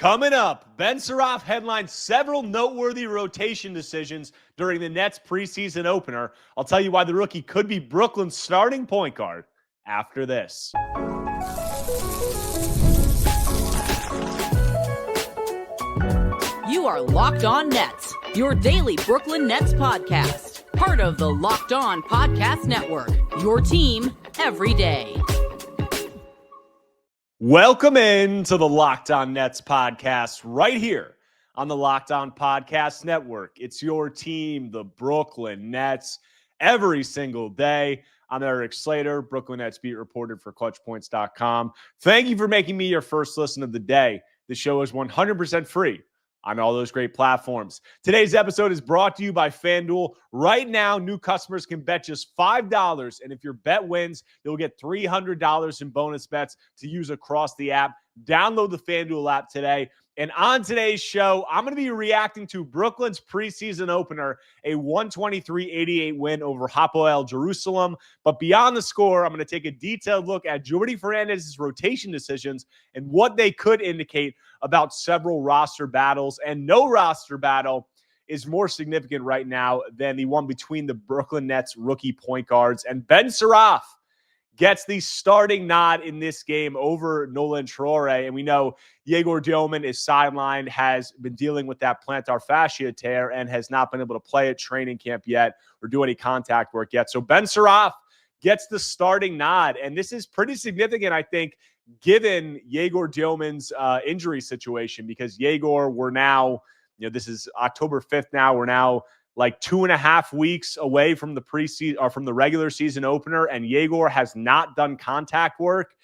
Coming up, Ben Saraf headlined several noteworthy rotation decisions during the Nets preseason opener. I'll tell you why the rookie could be Brooklyn's starting point guard after this. You are Locked On Nets, your daily Brooklyn Nets podcast. Part of the Locked On Podcast Network, your team every day. Welcome in to the Locked On Nets podcast right here on the Locked On Podcast Network. It's your team, the Brooklyn Nets, every single day. I'm Erik Slater, Brooklyn Nets beat reporter for ClutchPoints.com. Thank you for making me your first listen of the day. The show is 100% free on all those great platforms. Today's episode is brought to you by FanDuel. Right now, new customers can bet just $5, and if your bet wins, you'll get $300 in bonus bets to use across the app. Download the FanDuel app today. And on today's show, I'm going to be reacting to Brooklyn's preseason opener, a 123-88 win over Hapoel Jerusalem. But beyond the score, I'm going to take a detailed look at Jordi Fernandez's rotation decisions and what they could indicate about several roster battles. And no roster battle is more significant right now than the one between the Brooklyn Nets rookie point guards. And Ben Saraf gets the starting nod in this game over Nolan Traore. And we know Yegor Dioman is sidelined, has been dealing with that plantar fascia tear, and has not been able to play at training camp yet or do any contact work yet. So Ben Saraf gets the starting nod. And this is pretty significant, I think, given Yegor Dioman's injury situation, because Yegor, we're now, this is October 5th now. We're now like 2.5 weeks away from the preseason or from the regular season opener, and Yegor has not done contact work.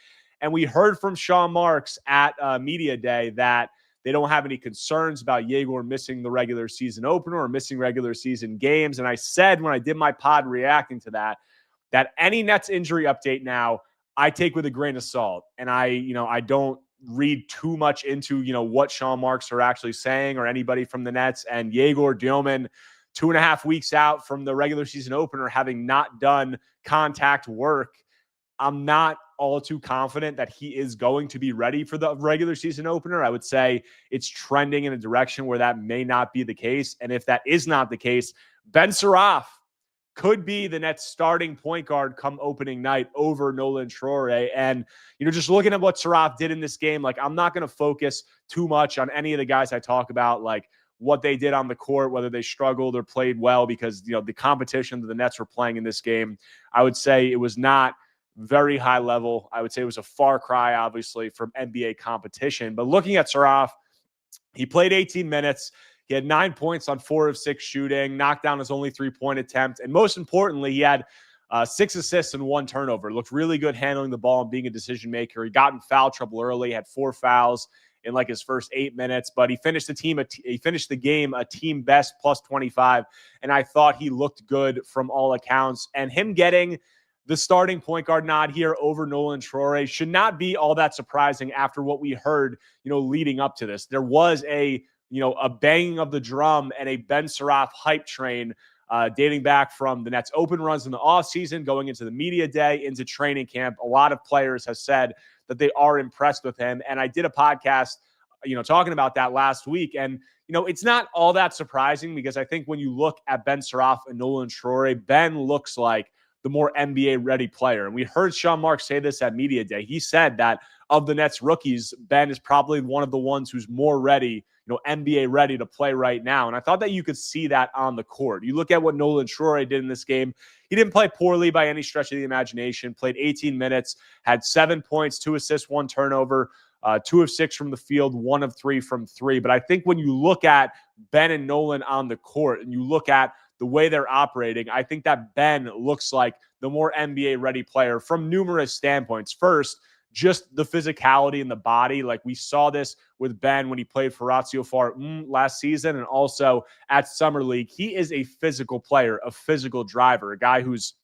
And we heard from Sean Marks at Media Day that they don't have any concerns about Yegor missing the regular season opener or missing regular season games. And I said when I did my pod reacting to that any Nets injury update now, I take with a grain of salt. And I don't read too much into, what Sean Marks are actually saying or anybody from the Nets. And Yegor Dioman, 2.5 weeks out from the regular season opener, having not done contact work, I'm not all too confident that he is going to be ready for the regular season opener. I would say it's trending in a direction where that may not be the case. And if that is not the case, Ben Saraf could be the Nets starting point guard come opening night over Nolan Traore. And, just looking at what Saraf did in this game, I'm not going to focus too much on any of the guys I talk about, what they did on the court, whether they struggled or played well, because, the competition that the Nets were playing in this game, I would say it was not very high level. I would say it was a far cry, obviously, from NBA competition. But looking at Saraf, he played 18 minutes. He had 9 points on 4 of 6 shooting, knocked down his only 3-point attempt. And most importantly, he had 6 assists and 1 turnover. Looked really good handling the ball and being a decision maker. He got in foul trouble early, had 4 fouls in his first 8 minutes, but he finished the game a team best plus 25. And I thought he looked good from all accounts. And him getting the starting point guard nod here over Nolan Traore should not be all that surprising after what we heard, leading up to this. There was a banging of the drum and a Ben Saraf hype train dating back from the Nets open runs in the offseason, going into the media day, into training camp. A lot of players have said that they are impressed with him. And I did a podcast, talking about that last week. And, it's not all that surprising, because I think when you look at Ben Saraf and Nolan Traore, Ben looks like the more NBA-ready player. And we heard Sean Marks say this at Media Day. He said that of the Nets rookies, Ben is probably one of the ones who's more ready, NBA ready to play right now. And I thought that you could see that on the court. You look at what Nolan Traore did in this game. He didn't play poorly by any stretch of the imagination, played 18 minutes, had 7 points, 2 assists, 1 turnover, 2 of 6 from the field, 1 of 3 from 3. But I think when you look at Ben and Nolan on the court and you look at the way they're operating, I think that Ben looks like the more NBA-ready player from numerous standpoints. First, just the physicality in the body. We saw this with Ben when he played for Razio Far last season, and also at Summer League. He is a physical player, a physical driver, a guy who's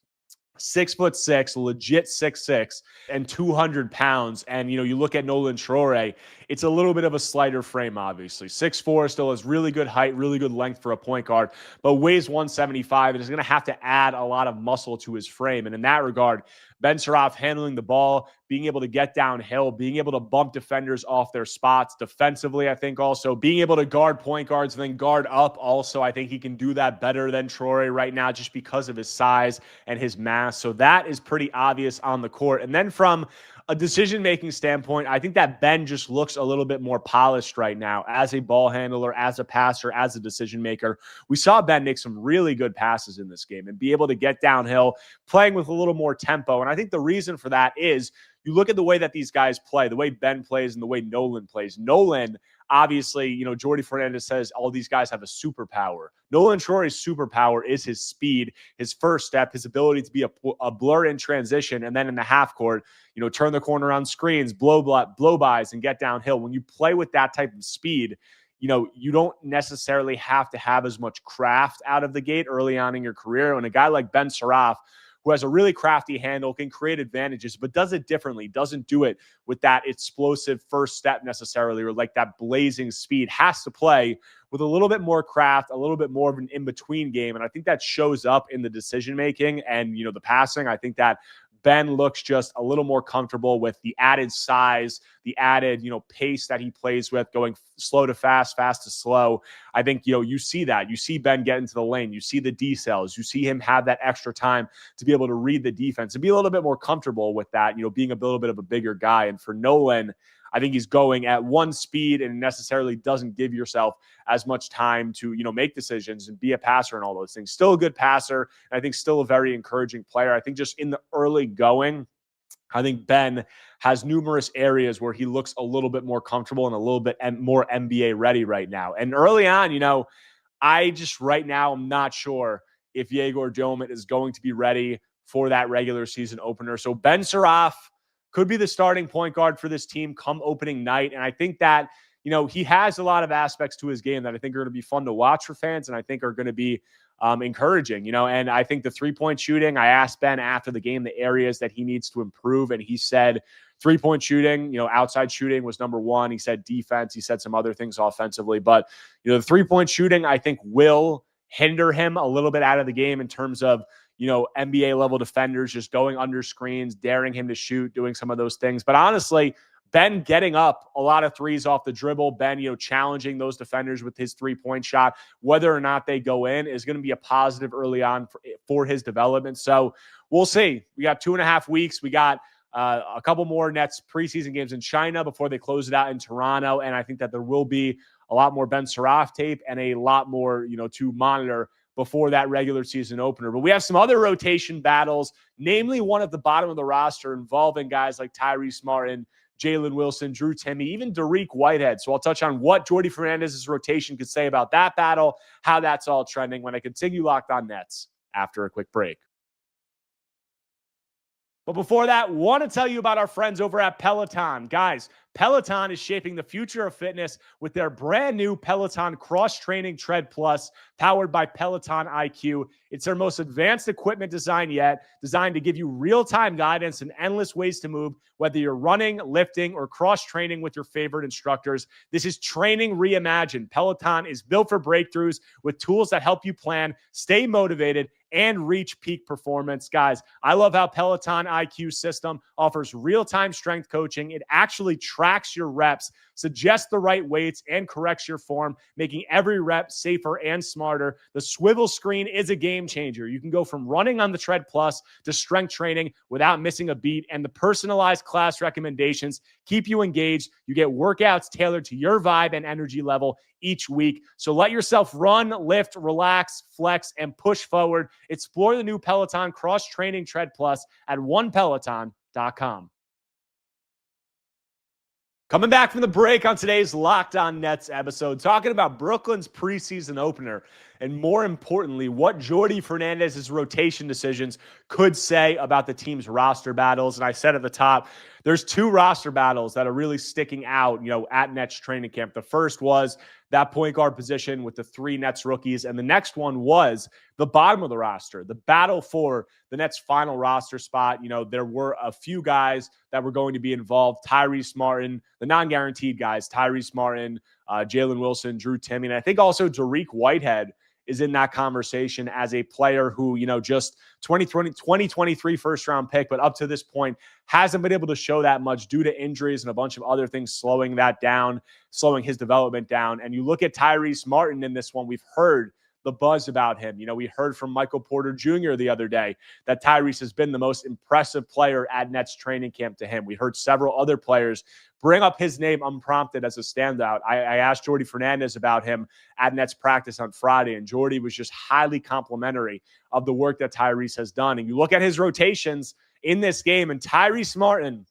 6'6", legit 6'6", and 200 pounds. And, you look at Nolan Traore, it's a little bit of a slighter frame, obviously. 6'4", still has really good height, really good length for a point guard, but weighs 175 and is going to have to add a lot of muscle to his frame. And in that regard, Ben Saraf handling the ball, being able to get downhill, being able to bump defenders off their spots defensively. I think also being able to guard point guards and then guard up also. I think he can do that better than Troy right now just because of his size and his mass. So that is pretty obvious on the court. And then from a decision-making standpoint, I think that Ben just looks a little bit more polished right now as a ball handler, as a passer, as a decision-maker. We saw Ben make some really good passes in this game and be able to get downhill, playing with a little more tempo. And I think the reason for that is you look at the way that these guys play, the way Ben plays and the way Nolan plays. Nolan, obviously, Jordi Fernandez says all these guys have a superpower. Nolan Troy's superpower is his speed, his first step, his ability to be a blur in transition, and then in the half court, turn the corner on screens, blow bys, and get downhill. When you play with that type of speed, you don't necessarily have to have as much craft out of the gate early on in your career. And a guy like Ben Saraf, who has a really crafty handle, can create advantages, but does it differently, doesn't do it with that explosive first step necessarily, or like that blazing speed, has to play with a little bit more craft, a little bit more of an in-between game. And I think that shows up in the decision-making and, the passing. I think that Ben looks just a little more comfortable with the added size, the added, pace that he plays with, going slow to fast, fast to slow. I think, you see that. You see Ben get into the lane. You see the decels. You see him have that extra time to be able to read the defense and be a little bit more comfortable with that, being a little bit of a bigger guy. And for Nolan, I think he's going at one speed and necessarily doesn't give yourself as much time to, make decisions and be a passer and all those things. Still a good passer. And I think still a very encouraging player. I think just in the early going, I think Ben has numerous areas where he looks a little bit more comfortable and a little bit more NBA ready right now. And early on, I just right now, I'm not sure if Yegor Domet is going to be ready for that regular season opener. So Ben Saraf could be the starting point guard for this team come opening night. And I think that, he has a lot of aspects to his game that I think are going to be fun to watch for fans and I think are going to be encouraging, and I think the 3-point shooting, I asked Ben after the game, the areas that he needs to improve. And he said 3-point shooting, outside shooting was number one. He said defense. He said some other things offensively, but, the 3-point shooting, I think will hinder him a little bit out of the game in terms of, NBA level defenders just going under screens, daring him to shoot, doing some of those things. But honestly, Ben getting up a lot of threes off the dribble, Ben, challenging those defenders with his 3-point shot, whether or not they go in is going to be a positive early on for his development. So we'll see. We got 2.5 weeks. We got a couple more Nets preseason games in China before they close it out in Toronto. And I think that there will be a lot more Ben Saraf tape and a lot more, to monitor before that regular season opener. But we have some other rotation battles, namely one at the bottom of the roster involving guys like Tyrese Martin, Jalen Wilson, Drew Timme, even Dariq Whitehead. So I'll touch on what Jordi Fernandez's rotation could say about that battle, how that's all trending when I continue Locked On Nets after a quick break. But before that, want to tell you about our friends over at Peloton. Guys, Peloton is shaping the future of fitness with their brand new Peloton Cross Training Tread Plus, powered by Peloton IQ. It's their most advanced equipment design yet, designed to give you real-time guidance and endless ways to move, whether you're running, lifting, or cross-training with your favorite instructors. This is training reimagined. Peloton is built for breakthroughs with tools that help you plan, stay motivated, and reach peak performance. Guys, I love how Peloton IQ system offers real-time strength coaching. It actually tracks your reps, suggests the right weights, and corrects your form, making every rep safer and smarter. The swivel screen is a game changer. You can go from running on the Tread Plus to strength training without missing a beat, and the personalized class recommendations keep you engaged. You get workouts tailored to your vibe and energy level each week. So let yourself run, lift, relax, flex, and push forward. Explore the new Peloton Cross Training Tread Plus at onepeloton.com. Coming back from the break on today's Locked On Nets episode, talking about Brooklyn's preseason opener, and more importantly, what Jordi Fernandez's rotation decisions could say about the team's roster battles. And I said at the top, there's 2 roster battles that are really sticking out, at Nets training camp. The first was that point guard position with the 3 Nets rookies, and the next one was the bottom of the roster, the battle for the Nets' final roster spot. There were a few guys that were going to be involved. Tyrese Martin, the non-guaranteed guys, Tyrese Martin, Jalen Wilson, Drew Timme, and I think also Dariq Whitehead is in that conversation as a player who, just 2023 first round pick, but up to this point hasn't been able to show that much due to injuries and a bunch of other things slowing that down, slowing his development down. And you look at Tyrese Martin in this one, we've heard the buzz about him. We heard from Michael Porter Jr. the other day that Tyrese has been the most impressive player at Nets training camp to him. We heard several other players bring up his name unprompted as a standout. I asked Jordi Fernandez about him at Nets practice on Friday, and Jordi was just highly complimentary of the work that Tyrese has done. And you look at his rotations in this game, and Tyrese Martin,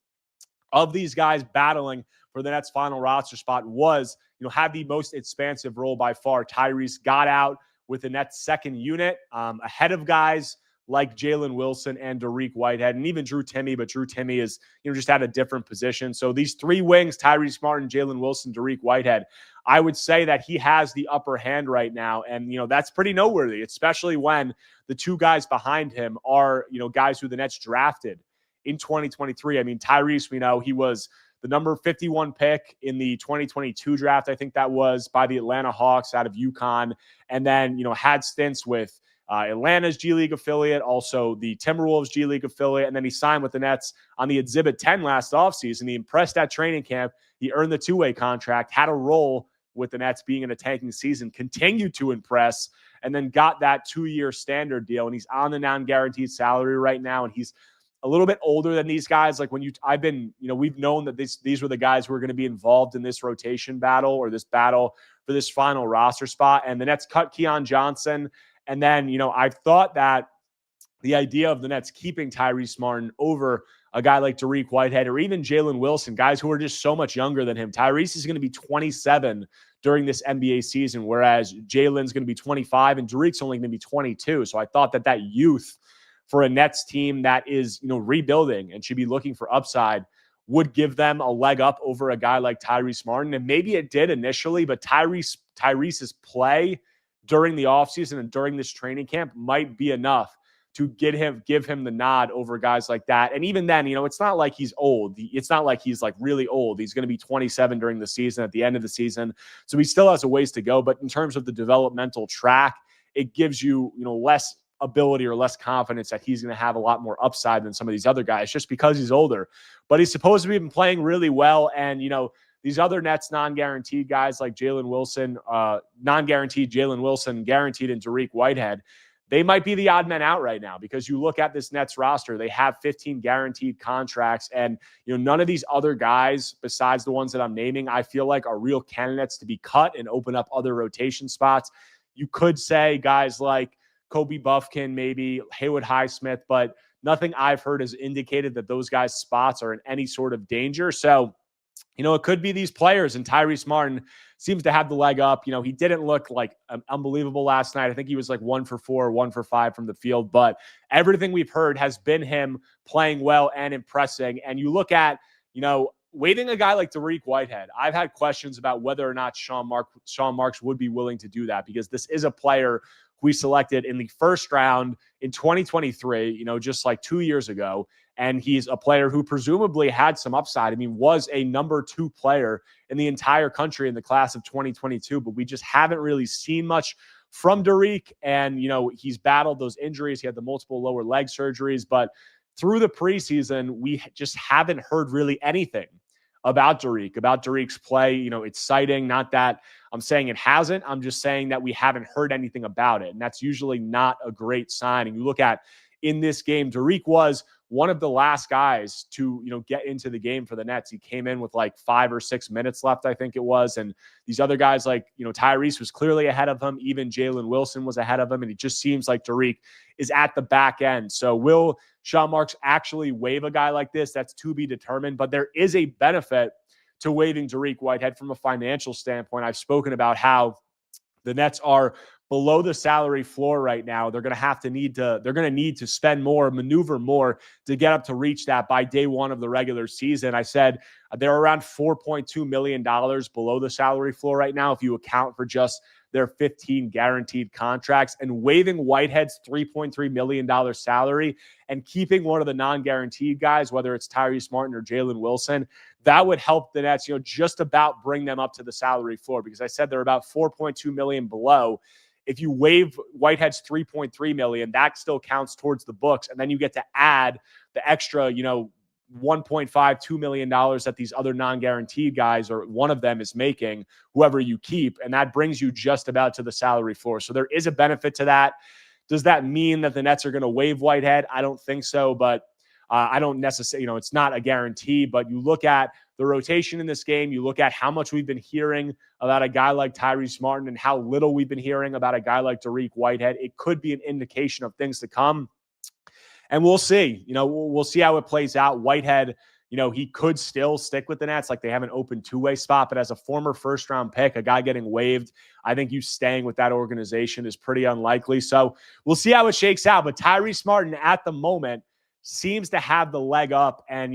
of these guys battling for the Nets' final roster spot, was, had the most expansive role by far. Tyrese got out with the Nets' second unit, ahead of guys like Jalen Wilson and Dariq Whitehead, and even Drew Timme, but Drew Timme is, just at a different position. So these three wings, Tyrese Martin, Jalen Wilson, Dariq Whitehead, I would say that he has the upper hand right now. And, that's pretty noteworthy, especially when the two guys behind him are, guys who the Nets drafted in 2023. I mean, Tyrese, we know he was the number 51 pick in the 2022 draft, I think that was, by the Atlanta Hawks out of UConn. And then, had stints with Atlanta's G League affiliate, also the Timberwolves G League affiliate. And then he signed with the Nets on the Exhibit 10 last offseason. He impressed at training camp. He earned the two-way contract, had a role with the Nets being in a tanking season, continued to impress, and then got that 2-year standard deal. And he's on the non-guaranteed salary right now. And he's a little bit older than these guys. Like we've known that these were the guys who are going to be involved in this rotation battle, or this battle for this final roster spot. And the Nets cut Keon Johnson. And then, I've thought that the idea of the Nets keeping Tyrese Martin over a guy like Dariq Whitehead or even Jalen Wilson, guys who are just so much younger than him. Tyrese is going to be 27 during this NBA season, whereas Jalen's going to be 25 and Dariq's only going to be 22. So I thought that youth for a Nets team that is, rebuilding and should be looking for upside would give them a leg up over a guy like Tyrese Martin. And maybe it did initially, but Tyrese's play during the offseason and during this training camp might be enough to give him the nod over guys like that. And even then, it's not like he's old. It's not like he's like really old. He's going to be 27 during the season, at the end of the season. So he still has a ways to go. But in terms of the developmental track, it gives you, less ability or less confidence that he's going to have a lot more upside than some of these other guys just because he's older. But he's supposed to be playing really well. And, these other Nets non-guaranteed guys like Jalen Wilson, non-guaranteed Jalen Wilson, guaranteed, and Dariq Whitehead, they might be the odd men out right now because you look at this Nets roster, they have 15 guaranteed contracts. And, none of these other guys besides the ones that I'm naming, I feel like are real candidates to be cut and open up other rotation spots. You could say guys like Kobe Buffkin, maybe Haywood Highsmith, but nothing I've heard has indicated that those guys' spots are in any sort of danger. So, it could be these players, and Tyrese Martin seems to have the leg up. He didn't look like unbelievable last night. I think he was like 1 for 4, 1 for 5 from the field, but everything we've heard has been him playing well and impressing. And you look at, waiving a guy like Dariq Whitehead, I've had questions about whether or not Sean Marks would be willing to do that, because this is a player we selected in the first round in 2023, just like 2 years ago. And he's a player who presumably had some upside. I mean, was a number 2 player in the entire country in the class of 2022, but we just haven't really seen much from Dariq. And, he's battled those injuries. He had the multiple lower leg surgeries, but through the preseason, we just haven't heard really anything about Dariq's play. It's exciting. Not that I'm saying it hasn't. I'm just saying that we haven't heard anything about it. And that's usually not a great sign. And you look at in this game, Dariq was one of the last guys to, get into the game for the Nets. He came in with like 5 or 6 minutes left, I think it was. And these other guys like, Tyrese was clearly ahead of him. Even Jalen Wilson was ahead of him. And it just seems like Dariq is at the back end. So will Sean Marks actually waive a guy like this? That's to be determined. But there is a benefit to waiving Dariq Whitehead from a financial standpoint. I've spoken about how the Nets are below the salary floor right now. They're going to need to spend more, maneuver more to get up to reach that by day one of the regular season. I said they're around $4.2 million below the salary floor right now if you account for just their 15 guaranteed contracts, and waiving Whitehead's $3.3 million salary and keeping one of the non-guaranteed guys, whether it's Tyrese Martin or Jalen Wilson, that would help the Nets, just about bring them up to the salary floor, because I said they're about $4.2 million below. If you waive Whitehead's $3.3 million, that still counts towards the books. And then you get to add the extra, $1.5-2 million that these other non-guaranteed guys, or one of them, is making, whoever you keep. And that brings you just about to the salary floor. So there is a benefit to that. Does that mean that the Nets are going to waive Whitehead? I don't think so, but I don't necessarily, it's not a guarantee. But you look at the rotation in this game, you look at how much we've been hearing about a guy like Tyrese Martin and how little we've been hearing about a guy like Dariq Whitehead. It could be an indication of things to come. And we'll see. We'll see how it plays out. Whitehead, he could still stick with the Nets. Like, they have an open two-way spot, but as a former first-round pick, a guy getting waived, I think you staying with that organization is pretty unlikely. So we'll see how it shakes out. But Tyrese Martin at the moment seems to have the leg up. And,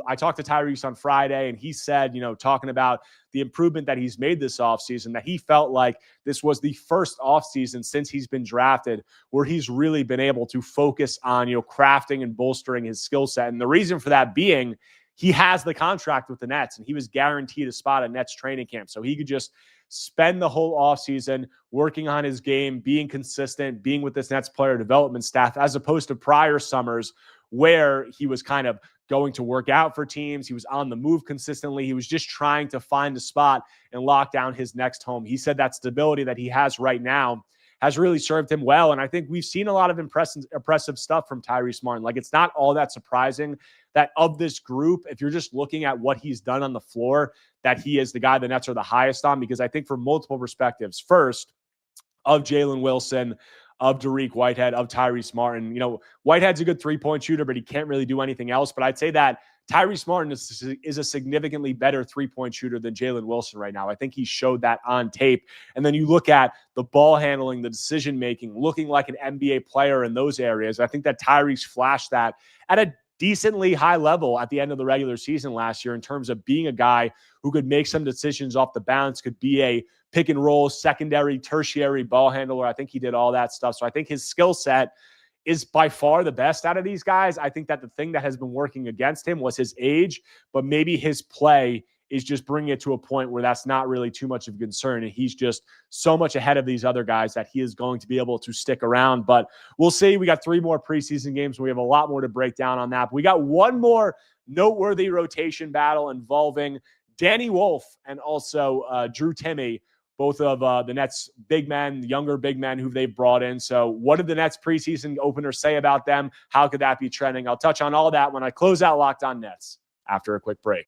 I talked to Tyrese on Friday, and he said, talking about the improvement that he's made this offseason, that he felt like this was the first offseason since he's been drafted where he's really been able to focus on, crafting and bolstering his skill set. And the reason for that being, he has the contract with the Nets, and he was guaranteed a spot at Nets training camp. So he could just spend the whole offseason working on his game, being consistent, being with this Nets player development staff, as opposed to prior summers where he was kind of going to work out for teams. He was on the move consistently. He was just trying to find a spot and lock down his next home. He said that stability that he has right now has really served him well. And I think we've seen a lot of impressive stuff from Tyrese Martin. Like, it's not all that surprising that of this group, if you're just looking at what he's done on the floor, that he is the guy the Nets are the highest on, because I think from multiple perspectives, first, of Jalen Wilson, of Dariq Whitehead, of Tyrese Martin. Whitehead's a good three-point shooter, but he can't really do anything else. But I'd say that Tyrese Martin is a significantly better three-point shooter than Jalen Wilson right now. I think he showed that on tape. And then you look at the ball handling, the decision-making, looking like an NBA player in those areas. I think that Tyrese flashed that at a decently high level at the end of the regular season last year, in terms of being a guy who could make some decisions off the bounce, could be a pick and roll, secondary, tertiary ball handler. I think he did all that stuff. So I think his skill set is by far the best out of these guys. I think that the thing that has been working against him was his age, but maybe his play is just bringing it to a point where that's not really too much of a concern. And he's just so much ahead of these other guys that he is going to be able to stick around. But we'll see. We got 3 more preseason games. We have a lot more to break down on that. But we got one more noteworthy rotation battle involving Danny Wolf and also Drew Timme, both of the Nets big men, younger big men who they've brought in. So what did the Nets preseason opener say about them? How could that be trending? I'll touch on all that when I close out Locked On Nets after a quick break.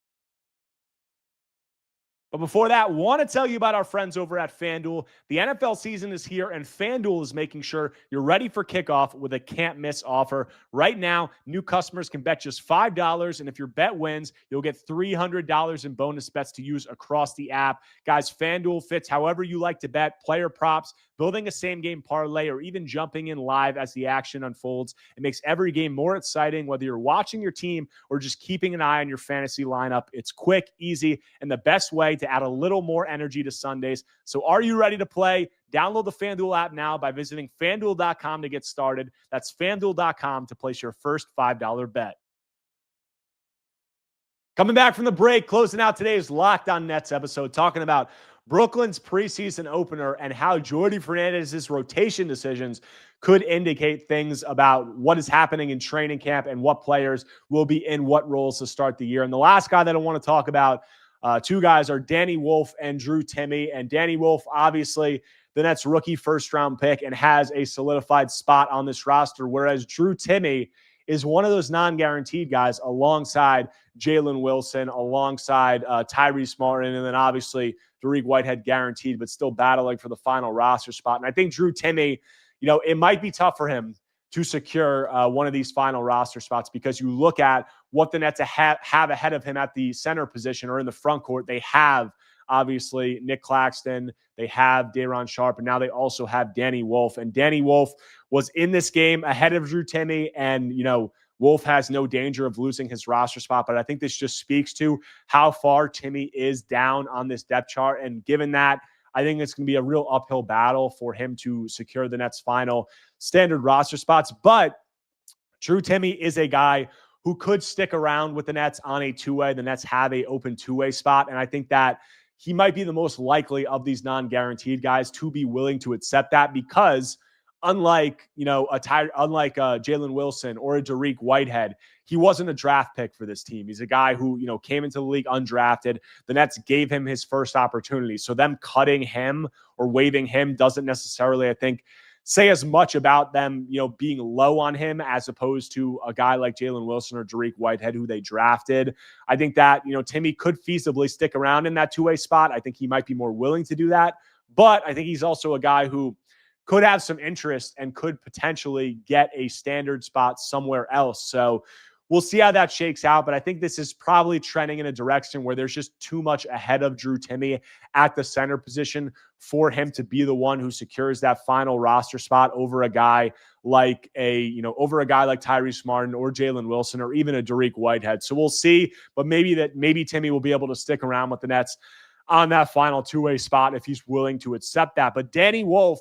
But before that, want to tell you about our friends over at FanDuel. The NFL season is here, and FanDuel is making sure you're ready for kickoff with a can't-miss offer. Right now, new customers can bet just $5, and if your bet wins, you'll get $300 in bonus bets to use across the app. Guys, FanDuel fits however you like to bet, player props, building a same-game parlay, or even jumping in live as the action unfolds. It makes every game more exciting, whether you're watching your team or just keeping an eye on your fantasy lineup. It's quick, easy, and the best way to add a little more energy to Sundays. So are you ready to play? Download the FanDuel app now by visiting FanDuel.com to get started. That's FanDuel.com to place your first $5 bet. Coming back from the break, closing out today's Locked On Nets episode, talking about Brooklyn's preseason opener and how Jordi Fernandez's rotation decisions could indicate things about what is happening in training camp and what players will be in what roles to start the year. And the last guy that I want to talk about, 2 guys, are Danny Wolf and Drew Timme. And Danny Wolf, obviously, the Nets rookie first-round pick and has a solidified spot on this roster, whereas Drew Timme is one of those non-guaranteed guys alongside Jalen Wilson, alongside Tyrese Martin, and then obviously Dariq Whitehead guaranteed, but still battling for the final roster spot. And I think Drew Timme, it might be tough for him to secure one of these final roster spots, because you look at what the Nets have ahead of him at the center position or in the front court. They have, obviously, Nick Claxton. They have Day'Ron Sharpe, and now they also have Danny Wolf. And Danny Wolf was in this game ahead of Drew Timme, and, Wolf has no danger of losing his roster spot. But I think this just speaks to how far Timme is down on this depth chart. And given that, I think it's going to be a real uphill battle for him to secure the Nets' final standard roster spots. But Drew Timme is a guy who could stick around with the Nets on a two-way. The Nets have a open two-way spot, and I think that he might be the most likely of these non-guaranteed guys to be willing to accept that, because unlike Jalen Wilson or a Derek Whitehead, he wasn't a draft pick for this team. He's a guy who, came into the league undrafted. The Nets gave him his first opportunity. So them cutting him or waiving him doesn't necessarily, I think, say as much about them, being low on him as opposed to a guy like Jalen Wilson or Derek Whitehead, who they drafted. I think that, Timmy could feasibly stick around in that two-way spot. I think he might be more willing to do that. But I think he's also a guy who could have some interest and could potentially get a standard spot somewhere else. So we'll see how that shakes out. But I think this is probably trending in a direction where there's just too much ahead of Drew Timme at the center position for him to be the one who secures that final roster spot over a guy like Tyrese Martin or Jalen Wilson or even a Derek Whitehead. So we'll see. But maybe Timme will be able to stick around with the Nets on that final two-way spot if he's willing to accept that. But Danny Wolf,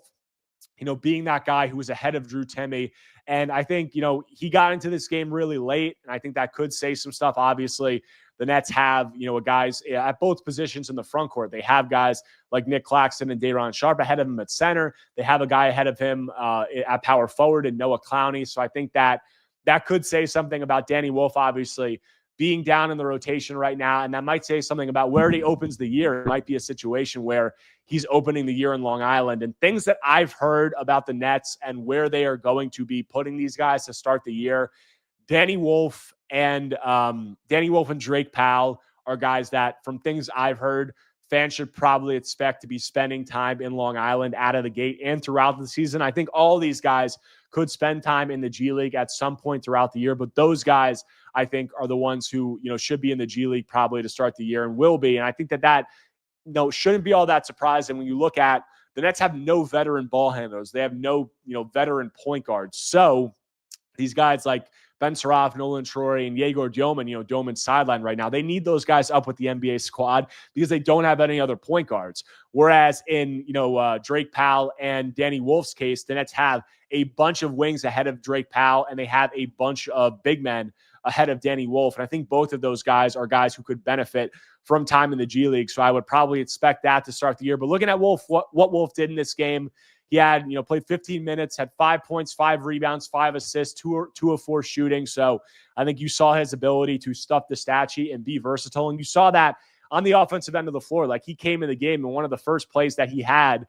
being that guy who was ahead of Drew Timme. And I think, he got into this game really late, and I think that could say some stuff. Obviously, the Nets have, guys at both positions in the front court. They have guys like Nick Claxton and Day'Ron Sharpe ahead of him at center. They have a guy ahead of him at power forward and Noah Clowney. So I think that could say something about Danny Wolf, obviously, being down in the rotation right now. And that might say something about where he opens the year. It might be a situation where he's opening the year in Long Island. And things that I've heard about the Nets and where they are going to be putting these guys to start the year, Danny Wolf and Drake Powell are guys that, from things I've heard, fans should probably expect to be spending time in Long Island out of the gate and throughout the season. I think all these guys could spend time in the G League at some point throughout the year, but those guys, I think, are the ones who, should be in the G League probably to start the year and will be. And I think that shouldn't be all that surprising when you look at the Nets have no veteran ball handlers. They have no, veteran point guards. So these guys like Ben Saraf, Nolan Troy, and Yegor Dioman, Dioman's sideline right now, they need those guys up with the NBA squad because they don't have any other point guards. Whereas in, Drake Powell and Danny Wolf's case, the Nets have a bunch of wings ahead of Drake Powell, and they have a bunch of big men ahead of Danny Wolf. And I think both of those guys are guys who could benefit from time in the G League. So I would probably expect that to start the year. But looking at Wolf, what Wolf did in this game, he had, played 15 minutes, had 5 points, 5 rebounds, 5 assists, 2 of 4 shooting. So I think you saw his ability to stuff the stat sheet and be versatile. And you saw that on the offensive end of the floor. Like, he came in the game, and one of the first plays that he had,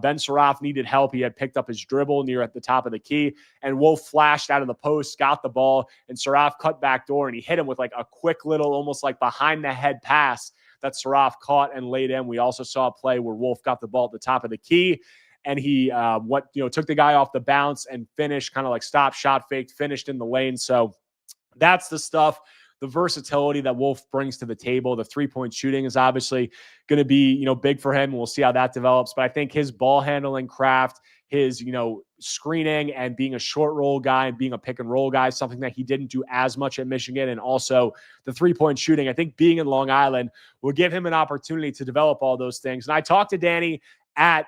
Ben Saraf needed help. He had picked up his dribble near at the top of the key, and Wolf flashed out of the post, got the ball, and Saraf cut back door, and he hit him with like a quick little, almost like behind the head pass that Saraf caught and laid in. We also saw a play where Wolf got the ball at the top of the key, and he took the guy off the bounce and finished, kind of like stop, shot faked, finished in the lane. So that's the stuff, the versatility that Wolf brings to the table. The 3-point shooting is obviously going to be, big for him. We'll see how that develops. But I think his ball handling craft, his, screening and being a short roll guy and being a pick and roll guy, something that he didn't do as much at Michigan. And also the 3-point shooting, I think being in Long Island will give him an opportunity to develop all those things. And I talked to Danny at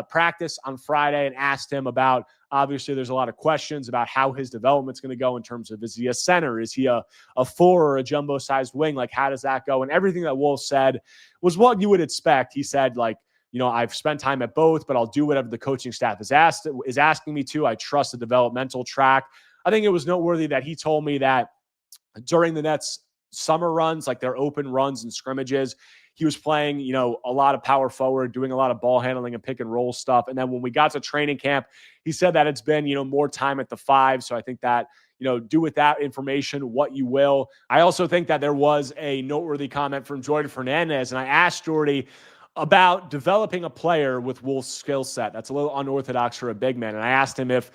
practice on Friday and asked him about, obviously there's a lot of questions about how his development's going to go in terms of, is he a center? Is he a 4 or a jumbo sized wing? Like, how does that go? And everything that Wolf said was what you would expect. He said, like, I've spent time at both, but I'll do whatever the coaching staff is asking me to. I trust the developmental track. I think it was noteworthy that he told me that during the Nets summer runs, like their open runs and scrimmages, he was playing, a lot of power forward, doing a lot of ball handling and pick and roll stuff. And then when we got to training camp, he said that it's been, more time at the 5. So I think that, do with that information what you will. I also think that there was a noteworthy comment from Jordi Fernandez. And I asked Jordi about developing a player with Wolf's skill set. That's a little unorthodox for a big man. And I asked him if,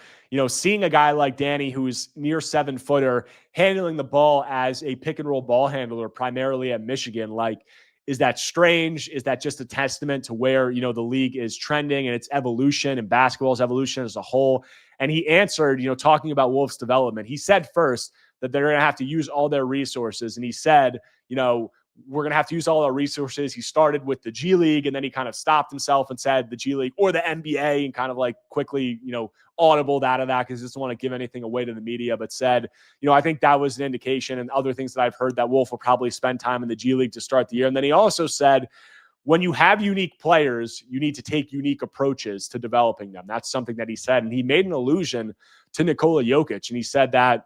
seeing a guy like Danny, who's near 7-footer, handling the ball as a pick and roll ball handler, primarily at Michigan, like, is that strange? Is that just a testament to where, the league is trending and its evolution and basketball's evolution as a whole? And he answered, talking about Wolf's development. He said first that they're going to have to use all their resources. And he said, we're going to have to use all our resources. He started with the G League, and then he kind of stopped himself and said the G League or the NBA, and kind of like quickly, audibled out of that because he doesn't want to give anything away to the media, but said, I think that was an indication, and other things that I've heard, that Wolf will probably spend time in the G League to start the year. And then he also said, when you have unique players, you need to take unique approaches to developing them. That's something that he said. And he made an allusion to Nikola Jokic. And he said that,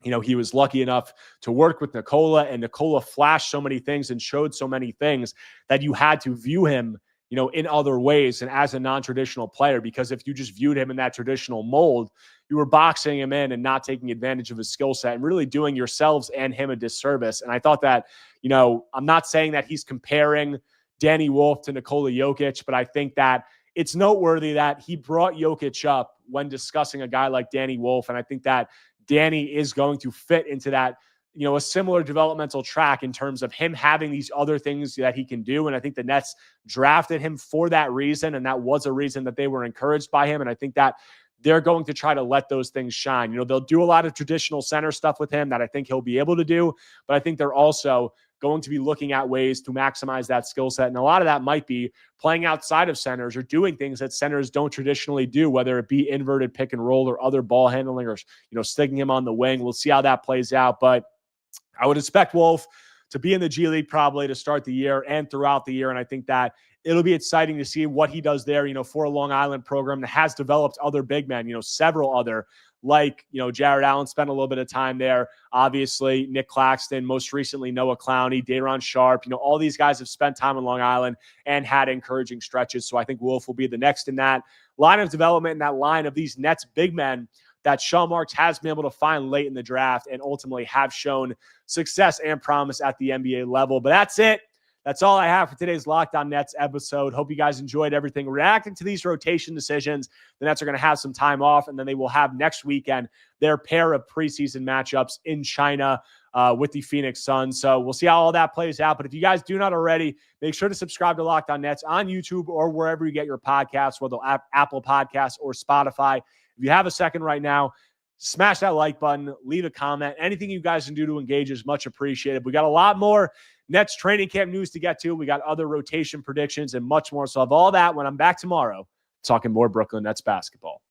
he was lucky enough to work with Nikola, and Nikola flashed so many things and showed so many things that you had to view him, in other ways and as a non-traditional player, because if you just viewed him in that traditional mold, you were boxing him in and not taking advantage of his skill set and really doing yourselves and him a disservice. And I thought that, I'm not saying that he's comparing Danny Wolf to Nikola Jokic, but I think that it's noteworthy that he brought Jokic up when discussing a guy like Danny Wolf. And I think that Danny is going to fit into that, a similar developmental track in terms of him having these other things that he can do. And I think the Nets drafted him for that reason. And that was a reason that they were encouraged by him. And I think that they're going to try to let those things shine. They'll do a lot of traditional center stuff with him that I think he'll be able to do. But I think they're also going to be looking at ways to maximize that skill set. And a lot of that might be playing outside of centers or doing things that centers don't traditionally do, whether it be inverted pick and roll or other ball handling or, sticking him on the wing. We'll see how that plays out. But I would expect Wolf to be in the G League probably to start the year and throughout the year. And I think that it'll be exciting to see what he does there, for a Long Island program that has developed other big men, several other, like, Jared Allen spent a little bit of time there. Obviously, Nick Claxton, most recently Noah Clowney, Day'Ron Sharp, all these guys have spent time on Long Island and had encouraging stretches. So I think Wolf will be the next in that line of development, in that line of these Nets big men that Sean Marks has been able to find late in the draft and ultimately have shown success and promise at the NBA level. But that's it. That's all I have for today's Locked On Nets episode. Hope you guys enjoyed everything. Reacting to these rotation decisions, the Nets are going to have some time off, and then they will have next weekend their pair of preseason matchups in China with the Phoenix Suns. So we'll see how all that plays out. But if you guys do not already, make sure to subscribe to Locked On Nets on YouTube or wherever you get your podcasts, whether Apple Podcasts or Spotify. If you have a second right now, smash that like button, leave a comment. Anything you guys can do to engage is much appreciated. We got a lot more Nets training camp news to get to. We got other rotation predictions and much more. So I'll have all that when I'm back tomorrow talking more Brooklyn Nets basketball.